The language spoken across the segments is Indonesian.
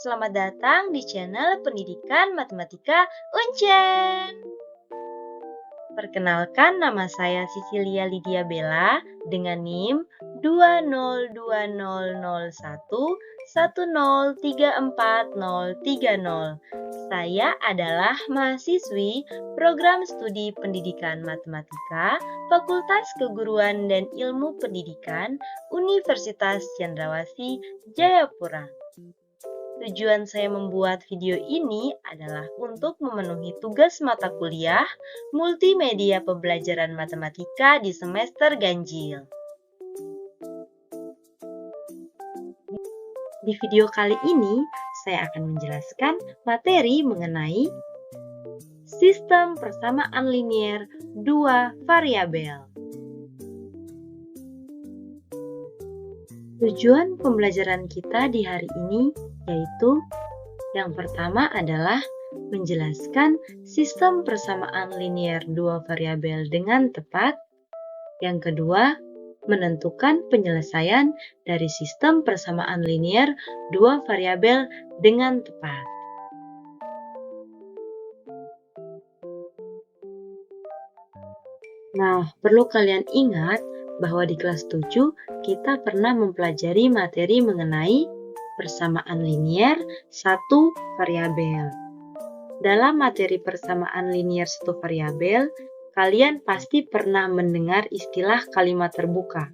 Selamat datang di channel Pendidikan Matematika Uncen. Perkenalkan, nama saya Sisilia Lydia Bella dengan NIM 2020101034030. Saya adalah mahasiswi Program Studi Pendidikan Matematika Fakultas Keguruan dan Ilmu Pendidikan Universitas Cendrawasih Jayapura. Tujuan saya membuat video ini adalah untuk memenuhi tugas mata kuliah Multimedia Pembelajaran Matematika di semester ganjil. Di video kali ini, saya akan menjelaskan materi mengenai sistem persamaan linier dua variabel. Tujuan pembelajaran kita di hari ini yaitu yang pertama adalah menjelaskan sistem persamaan linier dua variabel dengan tepat. Yang kedua, menentukan penyelesaian dari sistem persamaan linier dua variabel dengan tepat. Nah, perlu kalian ingat bahwa di kelas 7 kita pernah mempelajari materi mengenai persamaan linier satu variabel. Dalam materi persamaan linier satu variabel, kalian pasti pernah mendengar istilah kalimat terbuka.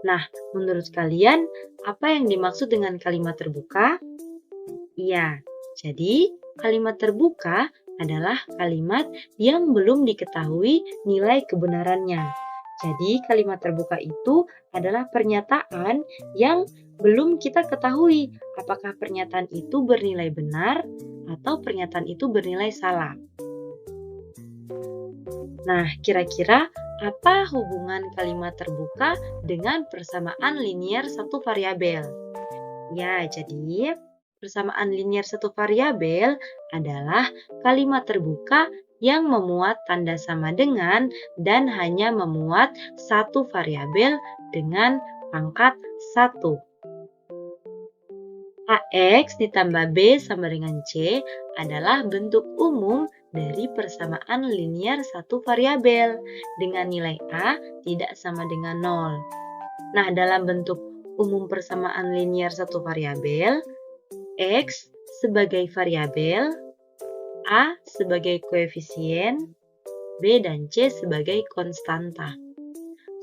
Nah, menurut kalian, apa yang dimaksud dengan kalimat terbuka? Iya, jadi kalimat terbuka adalah kalimat yang belum diketahui nilai kebenarannya. Jadi, kalimat terbuka itu adalah pernyataan yang belum kita ketahui apakah pernyataan itu bernilai benar atau pernyataan itu bernilai salah. Nah, kira-kira apa hubungan kalimat terbuka dengan persamaan linier satu variabel? Ya, jadi persamaan linier satu variabel adalah kalimat terbuka yang memuat tanda sama dengan dan hanya memuat satu variabel dengan pangkat 1. AX ditambah B sama dengan C adalah bentuk umum dari persamaan linier satu variabel dengan nilai A tidak sama dengan 0. Nah, dalam bentuk umum persamaan linier satu variabel, X sebagai variabel, A sebagai koefisien, B dan C sebagai konstanta.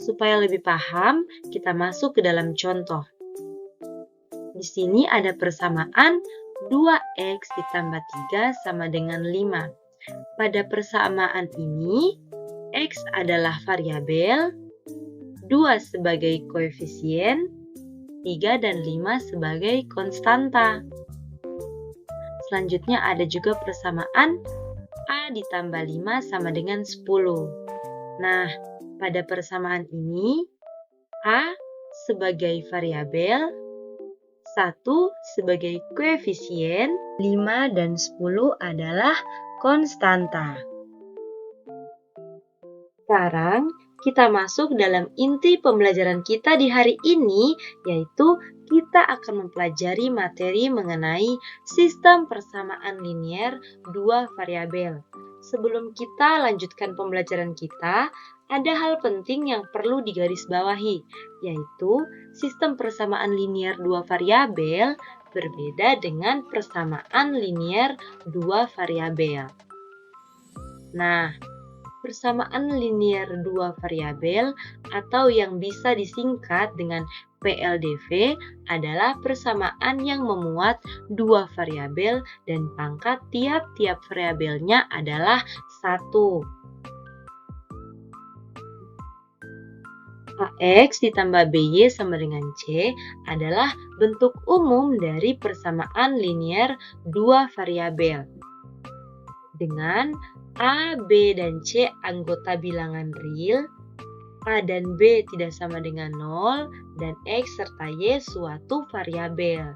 Supaya lebih paham, kita masuk ke dalam contoh. Di sini ada persamaan 2X ditambah 3 sama dengan 5. Pada persamaan ini, X adalah variabel, 2 sebagai koefisien, 3 dan 5 sebagai konstanta. Selanjutnya ada juga persamaan A ditambah 5 sama dengan 10. Nah, pada persamaan ini, A sebagai variabel, 1 sebagai koefisien, 5 dan 10 adalah konstanta. Sekarang kita masuk dalam inti pembelajaran kita di hari ini, yaitu kita akan mempelajari materi mengenai sistem persamaan linier dua variabel. Sebelum kita lanjutkan pembelajaran kita, ada hal penting yang perlu digarisbawahi, yaitu sistem persamaan linier dua variabel berbeda dengan persamaan linier dua variabel. Nah, persamaan linier dua variabel atau yang bisa disingkat dengan PLDV adalah persamaan yang memuat dua variabel dan pangkat tiap-tiap variabelnya adalah 1. AX ditambah BY sama dengan C adalah bentuk umum dari persamaan linier dua variabel. Dengan A, B, dan C anggota bilangan real, A dan B tidak sama dengan 0, dan X serta Y suatu variabel.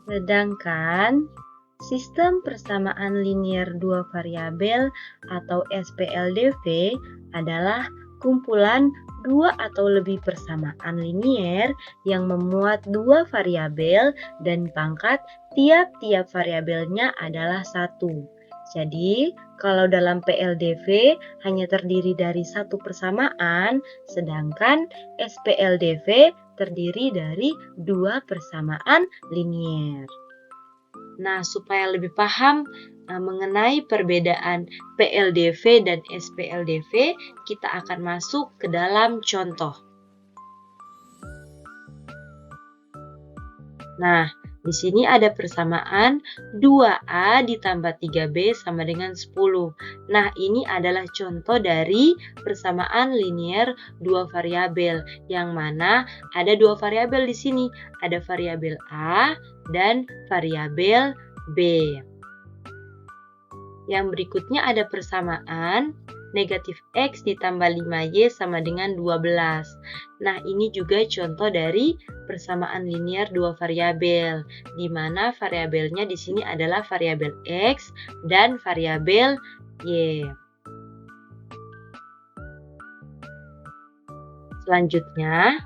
Sedangkan sistem persamaan linier dua variabel atau SPLDV adalah kumpulan dua atau lebih persamaan linier yang memuat dua variabel dan pangkat tiap-tiap variabelnya adalah 1. Jadi, kalau dalam PLDV hanya terdiri dari satu persamaan, sedangkan SPLDV terdiri dari dua persamaan linier. Nah, supaya lebih paham mengenai perbedaan PLDV dan SPLDV, kita akan masuk ke dalam contoh. Nah, di sini ada persamaan 2A ditambah 3B sama dengan 10. Nah, ini adalah contoh dari persamaan linier dua variabel, yang mana ada dua variabel di sini. Ada variabel A dan variabel B. Yang berikutnya ada persamaan negatif X ditambah 5Y sama dengan 12. Nah, ini juga contoh dari persamaan linier dua variabel, di mana variabelnya di sini adalah variabel X dan variabel Y. Selanjutnya,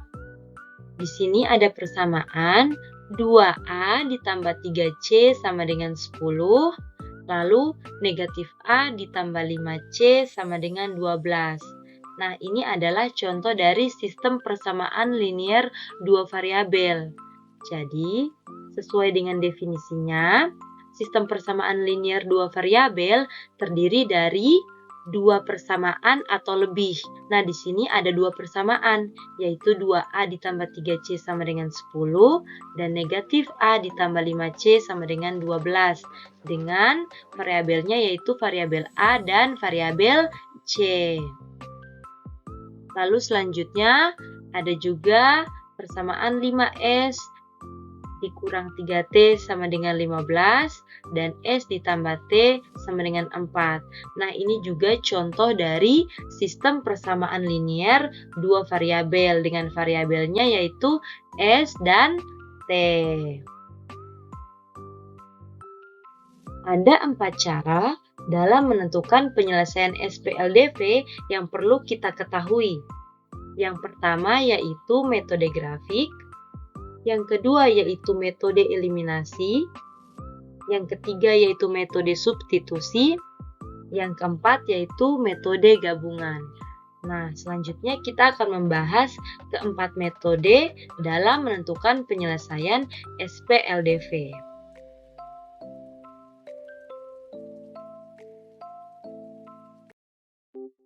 di sini ada persamaan 2A ditambah 3C sama dengan 10. Lalu negatif A ditambah 5C sama dengan 12. Nah, ini adalah contoh dari sistem persamaan linier dua variabel. Jadi, sesuai dengan definisinya, sistem persamaan linier dua variabel terdiri dari dua persamaan atau lebih. Nah, di sini ada dua persamaan, yaitu 2A ditambah 3C sama dengan 10 dan negatif A ditambah 5C sama dengan 12. Dengan variabelnya yaitu variabel A dan variabel C. Lalu selanjutnya ada juga persamaan 5S dikurang 3T sama dengan 15 dan S ditambah T sama dengan 4. Nah, ini juga contoh dari sistem persamaan linier dua variabel dengan variabelnya yaitu S dan T. Ada 4 cara dalam menentukan penyelesaian SPLDV yang perlu kita ketahui. Yang pertama yaitu metode grafik. Yang kedua yaitu metode eliminasi. Yang ketiga yaitu metode substitusi. Yang keempat yaitu metode gabungan. Nah, selanjutnya kita akan membahas keempat metode dalam menentukan penyelesaian SPLDV.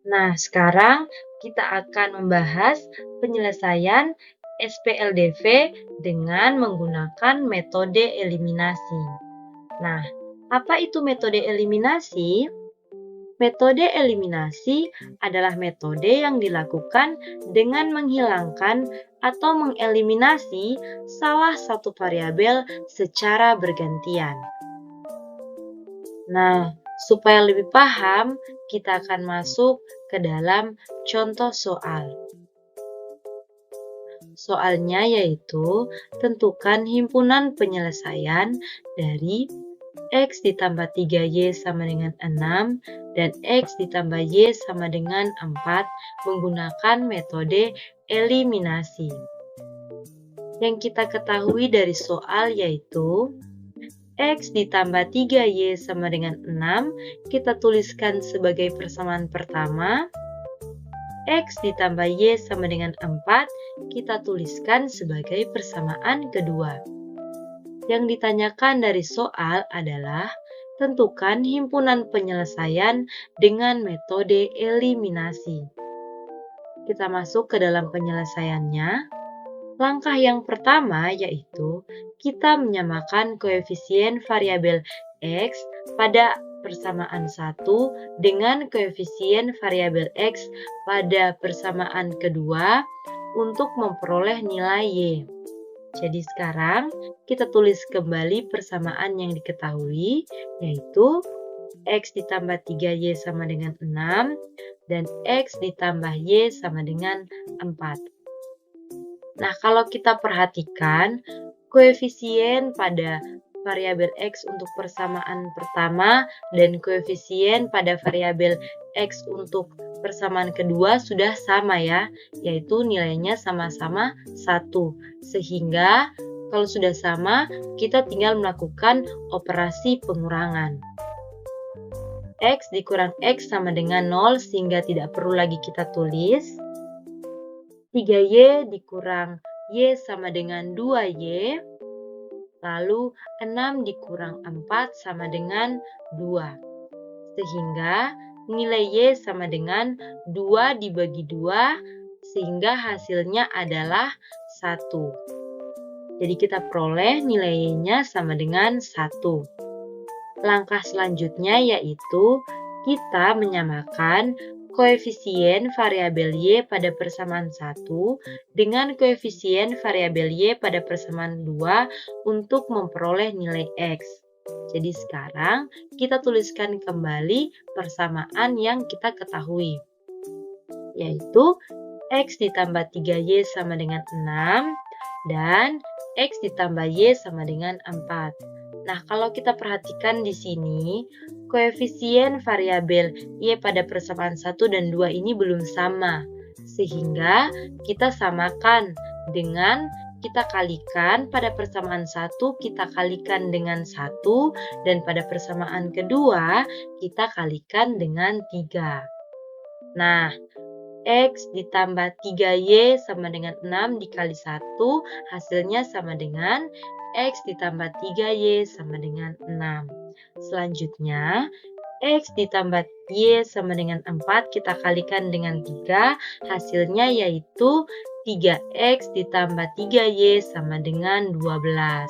Nah, sekarang kita akan membahas penyelesaian SPLDV dengan menggunakan metode eliminasi. Nah, apa itu metode eliminasi? Metode eliminasi adalah metode yang dilakukan dengan menghilangkan atau mengeliminasi salah satu variabel secara bergantian. Nah, supaya lebih paham, kita akan masuk ke dalam contoh soal. Soalnya yaitu tentukan himpunan penyelesaian dari X ditambah 3Y sama dengan 6 dan X ditambah Y sama dengan 4 menggunakan metode eliminasi. Yang kita ketahui dari soal yaitu X ditambah 3Y sama dengan 6 kita tuliskan sebagai persamaan pertama. X ditambah Y sama dengan 4 kita tuliskan sebagai persamaan kedua. Yang ditanyakan dari soal adalah tentukan himpunan penyelesaian dengan metode eliminasi. Kita masuk ke dalam penyelesaiannya. Langkah yang pertama yaitu kita menyamakan koefisien variabel X pada persamaan 1 dengan koefisien variabel X pada persamaan kedua untuk memperoleh nilai Y. Jadi sekarang kita tulis kembali persamaan yang diketahui, yaitu X ditambah 3Y sama dengan 6 dan X ditambah Y sama dengan 4. Nah, kalau kita perhatikan, koefisien pada variabel X untuk persamaan pertama dan koefisien pada variabel X untuk persamaan kedua sudah sama ya, yaitu nilainya sama-sama 1. Sehingga kalau sudah sama, kita tinggal melakukan operasi pengurangan. X dikurang X sama dengan 0 sehingga tidak perlu lagi kita tulis. 3Y dikurang Y sama dengan 2Y. Lalu 6 dikurang 4 sama dengan 2. Sehingga nilai Y sama dengan 2 dibagi 2 sehingga hasilnya adalah 1. Jadi kita peroleh nilai Y-nya sama dengan 1. Langkah selanjutnya yaitu kita menyamakan koefisien variabel Y pada persamaan 1 dengan koefisien variabel Y pada persamaan 2 untuk memperoleh nilai X. Jadi sekarang kita tuliskan kembali persamaan yang kita ketahui, yaitu X ditambah 3Y sama dengan 6 dan X ditambah Y sama dengan 4. Nah, kalau kita perhatikan di sini, koefisien variabel Y pada persamaan 1 dan 2 ini belum sama. Sehingga kita samakan dengan kita kalikan pada persamaan 1, kita kalikan dengan 1, dan pada persamaan kedua, kita kalikan dengan 3. Nah, X ditambah 3Y sama dengan 6 dikali 1, hasilnya sama dengan X ditambah 3Y sama dengan 6. Selanjutnya, X ditambah Y sama dengan 4, kita kalikan dengan 3, hasilnya yaitu 3X ditambah 3Y sama dengan 12.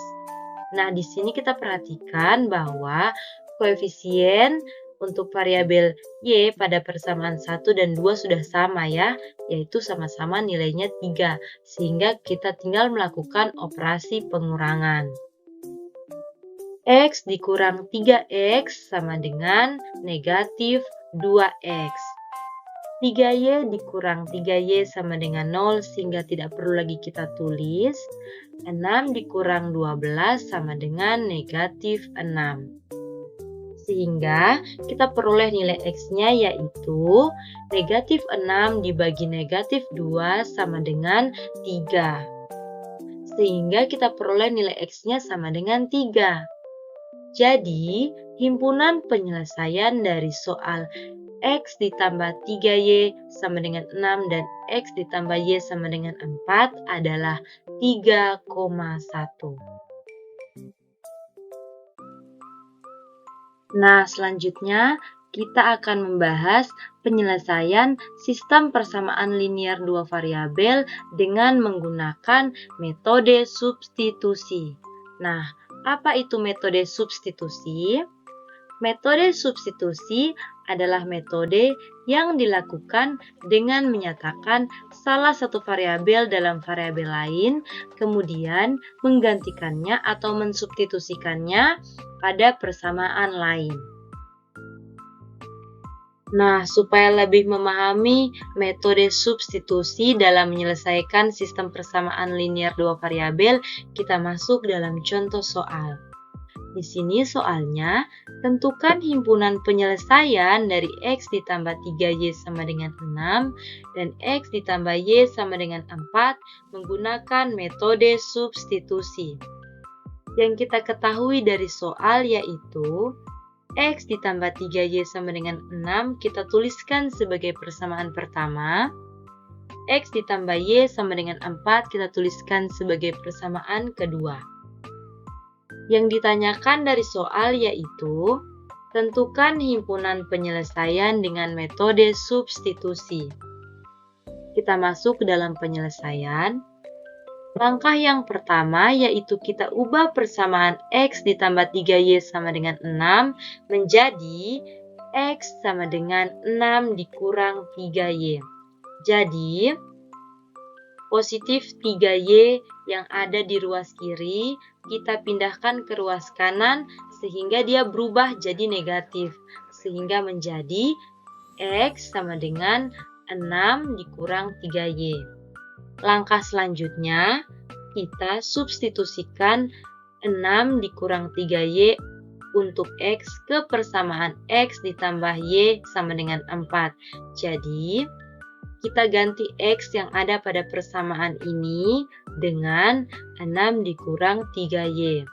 Nah, di sini kita perhatikan bahwa koefisien untuk variabel Y pada persamaan 1 dan 2 sudah sama ya, yaitu sama-sama nilainya 3, sehingga kita tinggal melakukan operasi pengurangan. X dikurang 3X sama dengan negatif 2X. 3Y dikurang 3Y sama dengan 0 sehingga tidak perlu lagi kita tulis. 6 dikurang 12 sama dengan negatif 6. Sehingga kita peroleh nilai X-nya yaitu negatif 6 dibagi negatif 2 sama dengan 3. Sehingga kita peroleh nilai X-nya sama dengan 3. Jadi, himpunan penyelesaian dari soal X ditambah 3Y sama dengan 6 dan X ditambah Y sama dengan 4 adalah 3,1. Nah, selanjutnya kita akan membahas penyelesaian sistem persamaan linier dua variabel dengan menggunakan metode substitusi. Nah, apa itu metode substitusi? Metode substitusi adalah metode yang dilakukan dengan menyatakan salah satu variabel dalam variabel lain, kemudian menggantikannya atau mensubstitusikannya pada persamaan lain. Nah, supaya lebih memahami metode substitusi dalam menyelesaikan sistem persamaan linier dua variabel, kita masuk dalam contoh soal. Di sini soalnya, tentukan himpunan penyelesaian dari X ditambah 3Y sama dengan 6 dan X ditambah Y sama dengan 4 menggunakan metode substitusi. Yang kita ketahui dari soal yaitu X ditambah 3Y sama dengan 6 kita tuliskan sebagai persamaan pertama. X ditambah Y sama dengan 4 kita tuliskan sebagai persamaan kedua. Yang ditanyakan dari soal yaitu tentukan himpunan penyelesaian dengan metode substitusi. Kita masuk ke dalam penyelesaian. Langkah yang pertama yaitu kita ubah persamaan X ditambah 3Y sama dengan 6 menjadi X sama dengan 6 dikurang 3Y. Jadi, positif 3Y yang ada di ruas kiri kita pindahkan ke ruas kanan sehingga dia berubah jadi negatif. Sehingga menjadi X sama dengan 6 dikurang 3Y. Langkah selanjutnya, kita substitusikan 6 dikurang 3Y untuk X ke persamaan X ditambah Y sama dengan 4. Jadi, kita ganti X yang ada pada persamaan ini dengan 6 dikurang 3Y.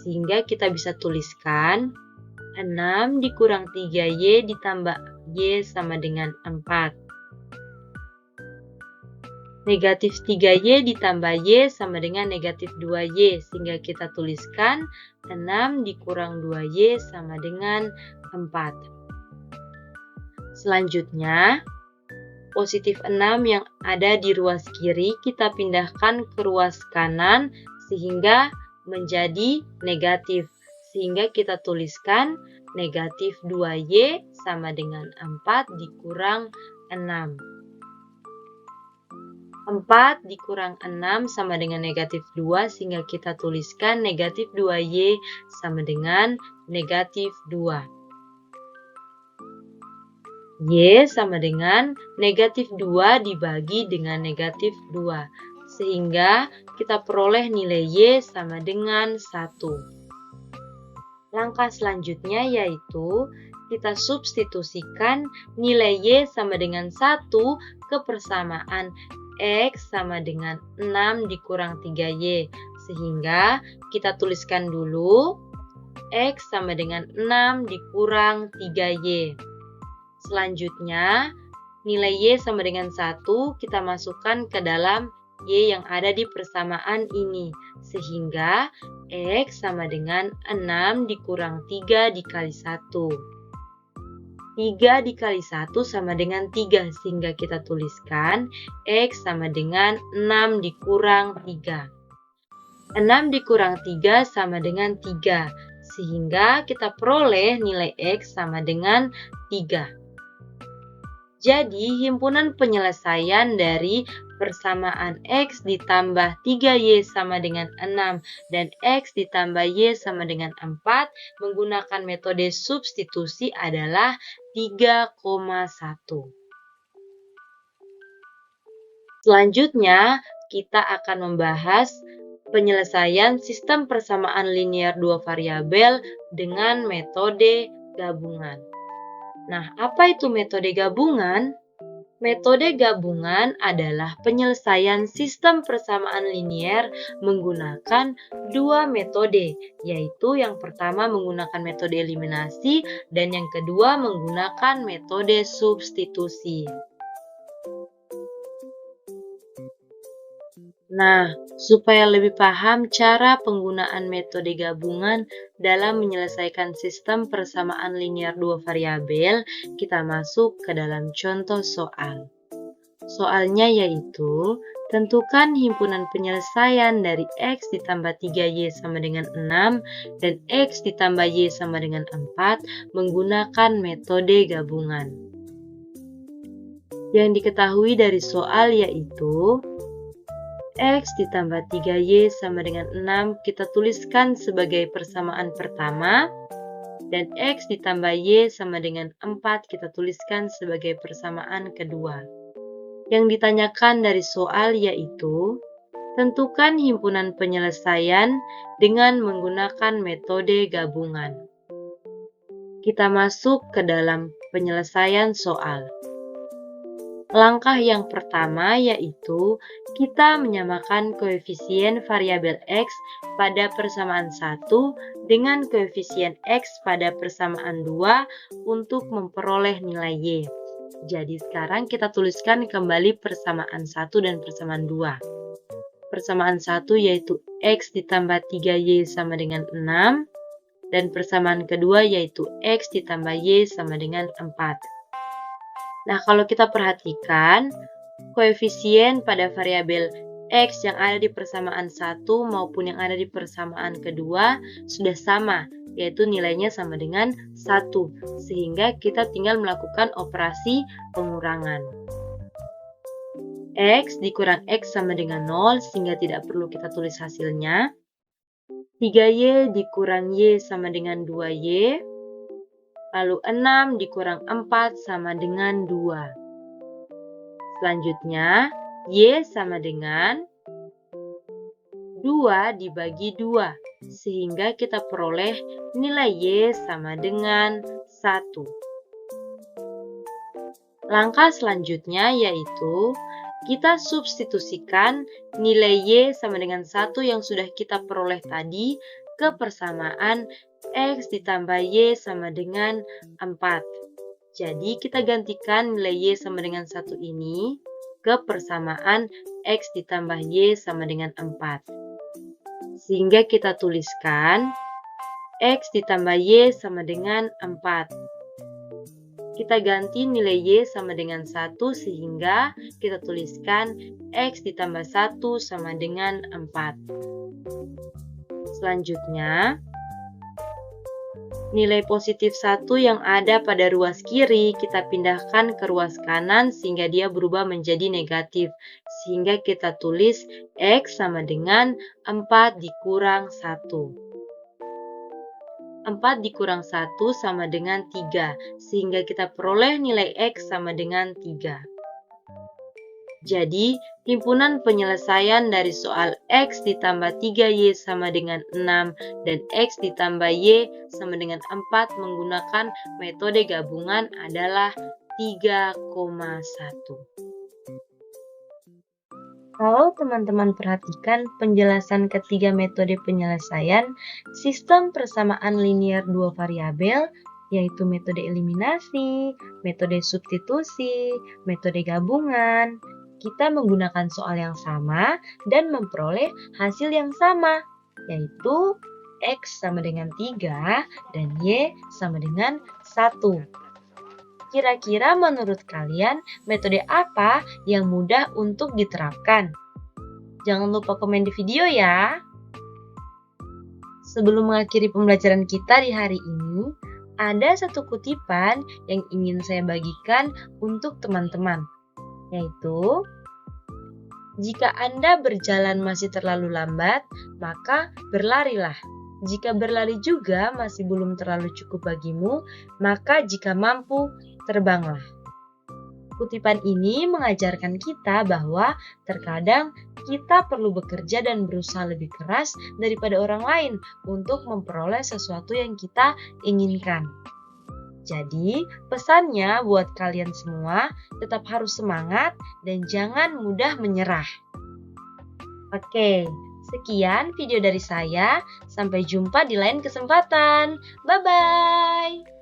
Sehingga kita bisa tuliskan 6 dikurang 3Y ditambah Y sama dengan 4. Negatif 3Y ditambah Y sama dengan negatif 2Y, sehingga kita tuliskan 6 dikurang 2Y sama dengan 4. Selanjutnya, positif 6 yang ada di ruas kiri kita pindahkan ke ruas kanan sehingga menjadi negatif. Sehingga kita tuliskan negatif 2Y sama dengan 4 dikurang 6. 4 dikurang 6 sama dengan negatif 2, sehingga kita tuliskan negatif 2Y sama dengan negatif 2. Y sama dengan negatif 2 dibagi dengan negatif 2, sehingga kita peroleh nilai Y sama dengan 1. Langkah selanjutnya yaitu kita substitusikan nilai Y sama dengan 1 ke persamaan X sama dengan 6 dikurang 3Y. Sehingga kita tuliskan dulu X sama dengan 6 dikurang 3Y. Selanjutnya, nilai Y sama dengan 1 kita masukkan ke dalam Y yang ada di persamaan ini. Sehingga X sama dengan 6 dikurang 3 dikali 1. 3 dikali 1 sama dengan 3, sehingga kita tuliskan X sama dengan 6 dikurang 3. 6 dikurang 3 sama dengan 3, sehingga kita peroleh nilai X sama dengan 3. Jadi, himpunan penyelesaian dari persamaan X ditambah 3Y sama dengan 6 dan X ditambah Y sama dengan 4 menggunakan metode substitusi adalah 3,1. Selanjutnya, kita akan membahas penyelesaian sistem persamaan linear dua variabel dengan metode gabungan. Nah, apa itu metode gabungan? Metode gabungan adalah penyelesaian sistem persamaan linear menggunakan dua metode, yaitu yang pertama menggunakan metode eliminasi dan yang kedua menggunakan metode substitusi. Nah, supaya lebih paham cara penggunaan metode gabungan dalam menyelesaikan sistem persamaan linear dua variabel, kita masuk ke dalam contoh soal. Soalnya yaitu, tentukan himpunan penyelesaian dari X ditambah 3Y sama dengan 6 dan X ditambah Y sama dengan 4 menggunakan metode gabungan. Yang diketahui dari soal yaitu, X ditambah 3Y sama dengan 6 kita tuliskan sebagai persamaan pertama, dan X ditambah Y sama dengan 4 kita tuliskan sebagai persamaan kedua. Yang ditanyakan dari soal yaitu, tentukan himpunan penyelesaian dengan menggunakan metode gabungan. Kita masuk ke dalam penyelesaian soal. Langkah yang pertama yaitu kita menyamakan koefisien variabel X pada persamaan 1 dengan koefisien X pada persamaan 2 untuk memperoleh nilai Y. Jadi sekarang kita tuliskan kembali persamaan 1 dan persamaan 2. Persamaan 1 yaitu X ditambah 3Y sama dengan 6 dan persamaan kedua yaitu X ditambah Y sama dengan 4. Nah, kalau kita perhatikan, koefisien pada variabel X yang ada di persamaan 1 maupun yang ada di persamaan kedua sudah sama, yaitu nilainya sama dengan 1, sehingga kita tinggal melakukan operasi pengurangan. X dikurang X sama dengan 0, sehingga tidak perlu kita tulis hasilnya. 3Y dikurang Y sama dengan 2Y. Lalu 6 dikurang 4 sama dengan 2. Selanjutnya, Y sama dengan 2 dibagi 2. sehingga kita peroleh nilai Y sama dengan 1. Langkah selanjutnya yaitu kita substitusikan nilai Y sama dengan 1 yang sudah kita peroleh tadi ke persamaan X ditambah Y sama dengan 4. Jadi kita gantikan nilai Y sama dengan 1 ini ke persamaan X ditambah Y sama dengan 4. Sehingga kita tuliskan X ditambah Y sama dengan 4. Kita ganti nilai Y sama dengan 1 sehingga kita tuliskan X ditambah 1 sama dengan 4. Selanjutnya, nilai positif 1 yang ada pada ruas kiri kita pindahkan ke ruas kanan sehingga dia berubah menjadi negatif. Sehingga kita tulis X sama dengan 4 dikurang 1. 4 dikurang 1 sama dengan 3, sehingga kita peroleh nilai X sama dengan 3. Jadi, himpunan penyelesaian dari soal X ditambah 3Y sama dengan 6 dan X ditambah Y sama dengan 4 menggunakan metode gabungan adalah 3,1. Kalau teman-teman perhatikan penjelasan ketiga metode penyelesaian sistem persamaan linier dua variabel, yaitu metode eliminasi, metode substitusi, metode gabungan, kita menggunakan soal yang sama dan memperoleh hasil yang sama, yaitu X sama dengan 3 dan Y sama dengan 1. Kira-kira menurut kalian metode apa yang mudah untuk diterapkan? Jangan lupa komen di video ya. Sebelum mengakhiri pembelajaran kita di hari ini, ada satu kutipan yang ingin saya bagikan untuk teman-teman, yaitu jika Anda berjalan masih terlalu lambat, maka berlarilah. Jika berlari juga masih belum terlalu cukup bagimu, maka jika mampu, terbanglah. Kutipan ini mengajarkan kita bahwa terkadang kita perlu bekerja dan berusaha lebih keras daripada orang lain untuk memperoleh sesuatu yang kita inginkan. Jadi, pesannya buat kalian semua, tetap harus semangat dan jangan mudah menyerah. Oke, sekian video dari saya. Sampai jumpa di lain kesempatan. Bye-bye!